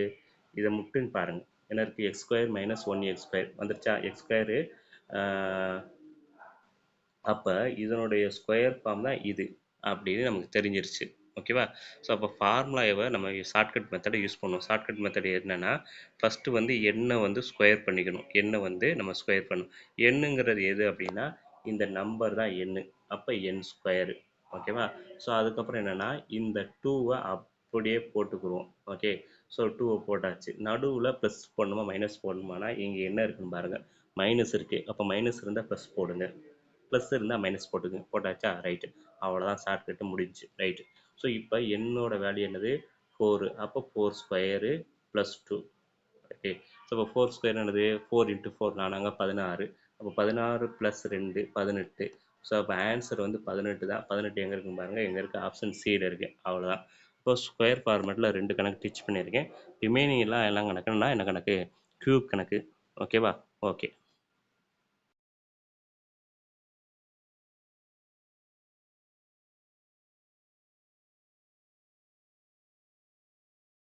S1: இதை முட்டுன்னு பாருங்கள். என்ன இருக்குது? X square minus 1 x square வந்துருச்சா? X square. அப்போ இதனுடைய ஸ்கொயர் ஃபார்ம் தான் இது அப்படின்னு நமக்கு தெரிஞ்சிருச்சு. ஓகேவா? ஸோ அப்போ ஃபார்முலாவை நம்ம ஷார்ட்கட் மெத்தடை யூஸ் பண்ணுவோம். ஷார்ட்கட் மெத்தட் என்னென்னா, ஃபஸ்ட்டு வந்து எண்ணை வந்து ஸ்கொயர் பண்ணிக்கணும். எண்ணை வந்து நம்ம ஸ்கொயர் பண்ணணும். எண்ணுங்கிறது எது அப்படின்னா இந்த நம்பர் தான் எண்ணு. அப்போ என் ஸ்கொயரு. ஓகேவா? ஸோ அதுக்கப்புறம் என்னென்னா இந்த 2வை அப்படியே போட்டுக்குருவோம். ஓகே. ஸோ 2வை போட்டாச்சு. நடுவில் ப்ளஸ் போடணுமா மைனஸ் போடணுமானா இங்கே என்ன இருக்குன்னு பாருங்கள். மைனஸ் இருக்குது. அப்போ மைனஸ் இருந்தால் ப்ளஸ் போடுங்க. ப்ளஸ் இருந்தால் மைனஸ் போட்டுக்குங்க. போட்டாச்சா? ரைட்டு. அவ்வளோதான், ஷார்ட்கட்டு முடிஞ்சுச்சு. ரைட்டு. ஸோ இப்போ என்னோட வேல்யூ என்னது? 4. அப்போ 4 ஸ்கொயரு ப்ளஸ் 2. ஓகே. ஸோ இப்போ 4 ஸ்கொயர் என்னது? 4 இன்ட்டு 4 நானாங்க 16. அப்போ 16 ப்ளஸ் 2 18. ஸோ அப்போ ஆன்சர் வந்து 18 தான். 18 எங்கே இருக்குன்னு பாருங்கள். எங்கே இருக்குது? ஆப்ஷன் சியில் இருக்குது. அவ்வளோதான். இப்போ ஸ்கொயர் ஃபார்மேட்டில் 2 கணக்கு டீச் பண்ணியிருக்கேன். ரிமைனிங் எல்லாம் கணக்குன்னா என்ன கணக்கு? க்யூப் கணக்கு. ஓகேவா? ஓகே.